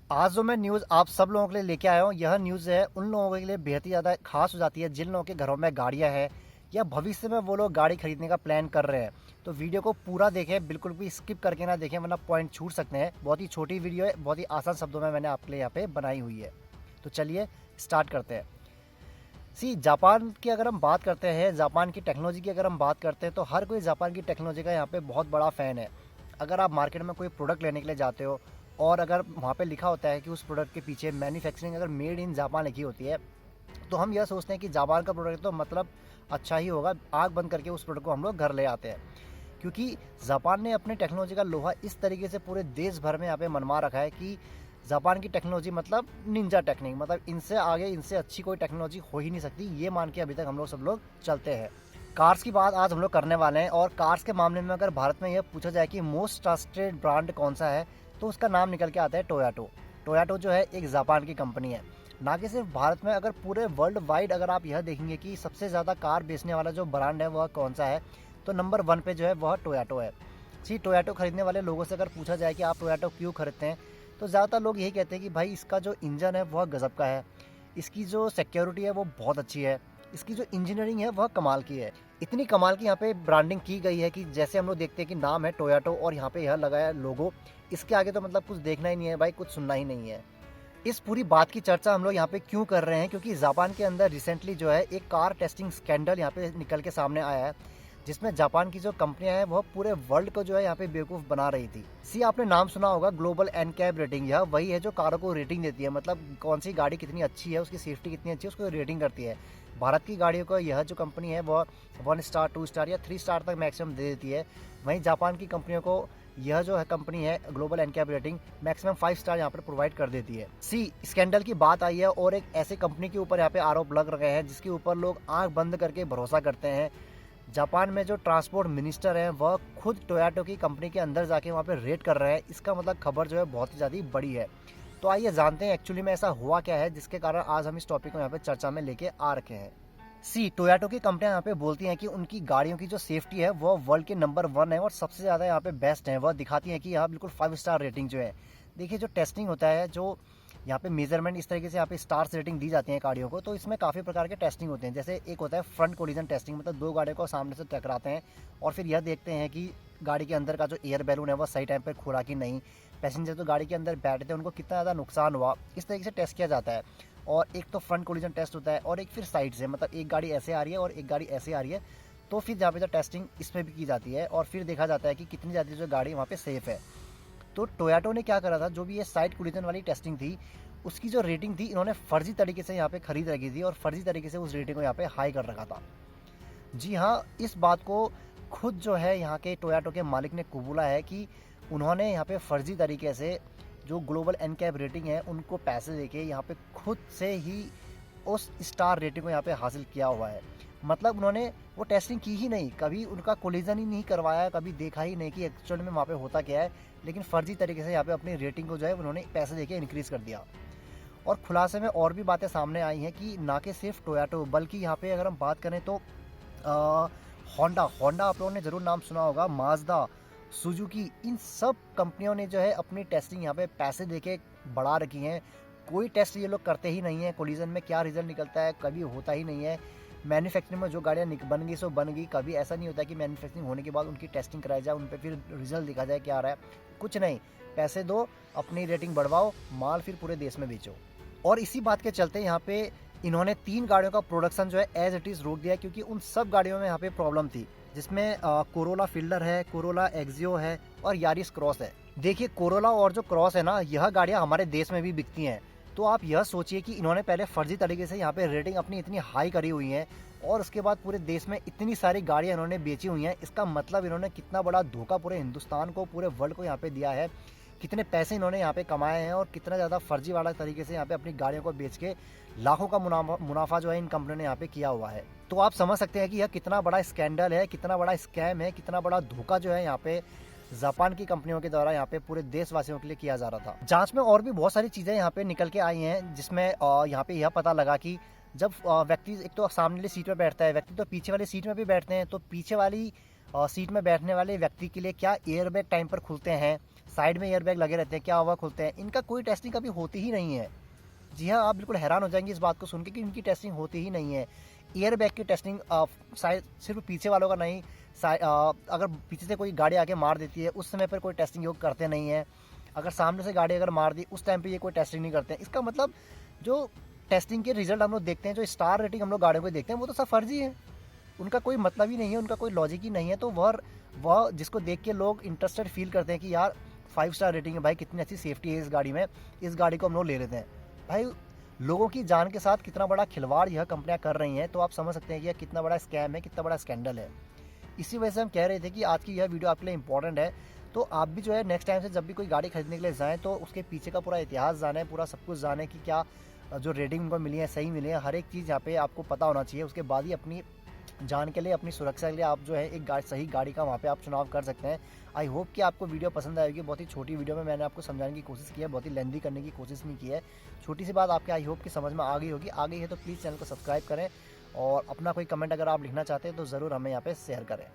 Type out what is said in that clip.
आज जो मैं न्यूज़ आप सब लोगों के लिए लेके आया हूँ, यह न्यूज़ है उन लोगों के लिए बेहद ही ज़्यादा खास हो जाती है जिन लोगों के घरों में गाड़ियाँ हैं या भविष्य में वो लोग गाड़ी खरीदने का प्लान कर रहे हैं। तो वीडियो को पूरा देखें, बिल्कुल भी स्किप करके ना देखें वरना पॉइंट छूट सकते हैं। बहुत ही छोटी वीडियो है, बहुत ही आसान शब्दों में मैंने आपके लिए यहाँ पे बनाई हुई है। तो चलिए स्टार्ट करते हैं। जापान की अगर हम बात करते हैं, जापान की टेक्नोलॉजी की अगर हम बात करते हैं तो हर कोई जापान की टेक्नोलॉजी का यहाँ पे बहुत बड़ा फ़ैन है। अगर आप मार्केट में कोई प्रोडक्ट लेने के लिए जाते हो और अगर वहाँ पे लिखा होता है कि उस प्रोडक्ट के पीछे मैन्युफैक्चरिंग अगर मेड इन जापान लिखी होती है, तो हम यह सोचते हैं कि जापान का प्रोडक्ट तो मतलब अच्छा ही होगा। आँख बंद करके उस प्रोडक्ट को हम लोग घर ले आते हैं, क्योंकि जापान ने अपने टेक्नोलॉजी का लोहा इस तरीके से पूरे देश भर में यहाँ पे मनवा रखा है कि जापान की टेक्नोलॉजी मतलब निंजा टेक्निक, मतलब इनसे आगे इनसे अच्छी कोई टेक्नोलॉजी हो ही नहीं सकती। ये मान के अभी तक हम लोग सब लोग चलते हैं। कार्स की बात आज हम लोग करने वाले हैं, और कार्स के मामले में अगर भारत में यह पूछा जाए कि मोस्ट ट्रस्टेड ब्रांड कौन सा है, तो उसका नाम निकल के आता है टोयोटो। टोयोटो जो है एक जापान की कंपनी है। ना कि सिर्फ भारत में, अगर पूरे वर्ल्ड वाइड अगर आप यह देखेंगे कि सबसे ज़्यादा कार बेचने वाला जो ब्रांड है वह कौन सा है, तो नंबर 1 पे जो है वह टोयोटो है। टोयोटो खरीदने वाले लोगों से अगर पूछा जाए कि आप टोयोटो क्यों खरीदते हैं, तो ज़्यादातर लोग यही कहते हैं कि भाई इसका जो इंजन है वह गज़ब का है, इसकी जो सिक्योरिटी है वो बहुत अच्छी है, इसकी जो इंजीनियरिंग है वह कमाल की है। इतनी कमाल की यहाँ पे ब्रांडिंग की गई है कि जैसे हम लोग देखते हैं कि नाम है टोयोटो और यहाँ पे यह लगा है लोगो, इसके आगे तो मतलब कुछ देखना ही नहीं है भाई, कुछ सुनना ही नहीं है। इस पूरी बात की चर्चा हम लोग यहाँ पे क्यों कर रहे हैं, क्योंकि जापान के अंदर रिसेंटली जो है एक कार टेस्टिंग स्कैंडल यहाँ पे निकल के सामने आया है, जिसमें जापान की जो कंपनियां हैं वह पूरे वर्ल्ड को जो है यहाँ पे बेवकूफ़ बना रही थी। आपने नाम सुना होगा ग्लोबल एनकैब रेटिंग। यह वही है जो कारों को रेटिंग देती है, मतलब कौन सी गाड़ी कितनी अच्छी है, उसकी सेफ्टी कितनी अच्छी है, उसको रेटिंग करती है। भारत की गाड़ियों को यह जो कंपनी है वह 1 स्टार 2 स्टार या 3 स्टार तक मैक्सिमम दे देती है। वहीं जापान की कंपनियों को यह जो है कंपनी है ग्लोबल एनकैब रेटिंग मैक्सिमम 5 स्टार यहाँ पर प्रोवाइड कर देती है। स्कैंडल की बात आई है और एक ऐसे कंपनी के ऊपर यहाँ पे आरोप लग रहे हैं जिसके ऊपर लोग आंख बंद करके भरोसा करते हैं। जापान में जो ट्रांसपोर्ट मिनिस्टर हैं वह खुद टोयोटो की कंपनी के अंदर जाके वहाँ पे रेड कर रहे हैं। इसका मतलब खबर जो है बहुत ही ज़्यादा बड़ी है। तो आइए जानते हैं एक्चुअली में ऐसा हुआ क्या है जिसके कारण आज हम इस टॉपिक को यहाँ पे चर्चा में लेके आ रखे हैं। टोयोटो की कंपनियां यहाँ पे बोलती हैं कि उनकी गाड़ियों की जो सेफ्टी है वो वर्ल्ड के नंबर 1 है और सबसे ज़्यादा यहाँ पे बेस्ट है। वह दिखाती है कि यहाँ बिल्कुल 5 स्टार रेटिंग जो है। देखिए जो टेस्टिंग होता है, जो यहाँ पे मेजरमेंट इस तरीके से यहाँ पे स्टार्स रेटिंग दी जाती है गाड़ियों को, तो इसमें काफ़ी प्रकार के टेस्टिंग होते हैं। जैसे एक होता है फ्रंट कोलिजन टेस्टिंग, मतलब दो गाड़ियों को सामने से टकराते हैं और फिर यह देखते हैं कि गाड़ी के अंदर का जो एयर बैलून है वह सही टाइम पर खुला कि नहीं, पैसेंजर तो गाड़ी के अंदर बैठे थे उनको कितना ज़्यादा नुकसान हुआ, इस तरीके से टेस्ट किया जाता है। और एक तो फ्रंट कोलिजन टेस्ट होता है और एक फिर साइड से, मतलब एक गाड़ी ऐसे आ रही है और एक गाड़ी ऐसे आ रही है, तो फिर जहाँ पे जो टेस्टिंग इसमें भी की जाती है और फिर देखा जाता है कि कितनी ज़्यादा जो गाड़ी वहाँ पे सेफ है। तो टोयोटो ने क्या करा था, जो भी ये साइड कोलिजन वाली टेस्टिंग थी उसकी जो रेटिंग थी इन्होंने फर्जी तरीके से यहाँ पे खरीद रखी थी और फर्जी तरीके से उस रेटिंग को यहाँ पे हाई कर रखा था। जी हाँ, इस बात को खुद जो है यहाँ के टोयोटो के मालिक ने कबूला है कि उन्होंने यहाँ पे फर्जी तरीके से जो ग्लोबल एनकैब रेटिंग है उनको पैसे देके यहाँ पे खुद से ही उस स्टार रेटिंग को यहाँ पे हासिल किया हुआ है। मतलब उन्होंने वो टेस्टिंग की ही नहीं, कभी उनका कोलिजन ही नहीं करवाया, कभी देखा ही नहीं कि एक्चुअल में वहाँ पे होता क्या है, लेकिन फर्जी तरीके से यहाँ पे अपनी रेटिंग को जो है उन्होंने पैसे देके इंक्रीज़ कर दिया। और खुलासे में और भी बातें सामने आई हैं कि ना कि सिर्फ टोयोटो, बल्कि यहाँ पे अगर हम बात करें तो होंडा होंडा आप लोगों ने ज़रूर नाम सुना होगा, माजदा, सुजुकी, इन सब कंपनियों ने जो है अपनी टेस्टिंग यहाँ पे पैसे देके बढ़ा रखी हैं। कोई टेस्ट ये लोग करते ही नहीं है, कोलिजन में क्या रिजल्ट निकलता है कभी होता ही नहीं है। मैन्युफैक्चरिंग में जो गाड़ियाँ बन गई सो बन गई, कभी ऐसा नहीं होता कि मैन्युफैक्चरिंग होने के बाद उनकी टेस्टिंग कराई जाए, उन पर फिर रिजल्ट दिखा जाए क्या आ रहा है, कुछ नहीं। पैसे दो, अपनी रेटिंग बढ़वाओ, माल फिर पूरे देश में बेचो। और इसी बात के चलते यहाँ पे इन्होंने 3 गाड़ियों का प्रोडक्शन जो है एज इट इज़ रोक दिया, क्योंकि उन सब गाड़ियों में यहाँ पे प्रॉब्लम थी, जिसमें कोरोला फील्डर है, कोरोला एक्सियो है और यारिस क्रॉस है। देखिए कोरोला और जो क्रॉस है ना, यह गाड़ियाँ हमारे देश में भी बिकती हैं। तो आप यह सोचिए कि इन्होंने पहले फर्जी तरीके से यहाँ पे रेटिंग अपनी इतनी हाई करी हुई है और उसके बाद पूरे देश में इतनी सारी गाड़ियाँ इन्होंने बेची हुई हैं। इसका मतलब इन्होंने कितना बड़ा धोखा पूरे हिंदुस्तान को, पूरे वर्ल्ड को यहाँ पे दिया है, कितने पैसे इन्होंने यहाँ पे कमाए हैं और कितना ज़्यादा फर्जी वाला तरीके से यहाँ पे अपनी गाड़ियों को बेच के लाखों का मुनाफा जो है इन कंपनियों ने यहाँ पे किया हुआ है। तो आप समझ सकते हैं कि यह कितना बड़ा स्कैंडल है, कितना बड़ा स्कैम है, कितना बड़ा धोखा जो है यहाँ पे जापान की कंपनियों के द्वारा यहाँ पे पूरे देशवासियों के लिए किया जा रहा था। जांच में और भी बहुत सारी चीज़ें यहाँ पे निकल के आई हैं, जिसमें यहाँ पे यह पता लगा कि जब व्यक्ति एक तो सामने वाली सीट में बैठता है, व्यक्ति तो पीछे वाली सीट में भी बैठते हैं, तो पीछे वाली सीट में बैठने वाले व्यक्ति के लिए क्या एयर बैग टाइम पर खुलते हैं, साइड में एयरबैग लगे रहते हैं, क्या हवा खुलते हैं, इनका कोई टेस्टिंग कभी होती ही नहीं है। जी हाँ, आप बिल्कुल हैरान हो जाएंगे इस बात को सुन के कि इनकी टेस्टिंग होती ही नहीं है। एयरबैग की टेस्टिंग सिर्फ पीछे वालों का नहीं, अगर पीछे से कोई गाड़ी आके मार देती है उस समय पर कोई टेस्टिंग योग करते नहीं है। अगर सामने से गाड़ी अगर मार दी उस टाइम पे ये कोई टेस्टिंग नहीं करते हैं। इसका मतलब जो टेस्टिंग के रिजल्ट हम लोग देखते हैं, जो स्टार रेटिंग हम लोग गाड़ियों को देखते हैं, वो तो सब फर्जी है। उनका कोई मतलब ही नहीं है, उनका कोई लॉजिक ही नहीं है। तो वह जिसको देख के लोग इंटरेस्टेड फील करते हैं कि यार 5 स्टार रेटिंग है भाई, कितनी अच्छी सेफ्टी है इस गाड़ी में, इस गाड़ी को हम लोग ले लेते हैं। भाई लोगों की जान के साथ कितना बड़ा खिलवाड़ यह कंपनियां कर रही हैं, तो आप समझ सकते हैं कि यह कितना बड़ा स्कैम है, कितना बड़ा स्कैंडल है। इसी वजह से हम कह रहे थे कि आज की यह वीडियो आपके लिए इंपॉर्टेंट है। तो आप भी जो है नेक्स्ट टाइम से जब भी कोई गाड़ी खरीदने के लिए जाएँ तो उसके पीछे का पूरा इतिहास जाने, पूरा सब कुछ जाने कि क्या जो रेटिंग उनको मिली है सही मिली है, हर एक चीज़ यहाँ पे आपको पता होना चाहिए। उसके बाद ही अपनी जान के लिए, अपनी सुरक्षा के लिए आप जो है एक सही गाड़ी का वहाँ पे आप चुनाव कर सकते हैं। आई होप कि आपको वीडियो पसंद आएगी। बहुत ही छोटी वीडियो में मैंने आपको समझाने की कोशिश की है, बहुत ही लेंदी करने की कोशिश नहीं की है। छोटी सी बात आपके आई होप कि समझ में आ गई होगी। आ गई है तो प्लीज़ चैनल को सब्सक्राइब करें और अपना कोई कमेंट अगर आप लिखना चाहते हैं तो ज़रूर हमें यहाँ पे शेयर करें।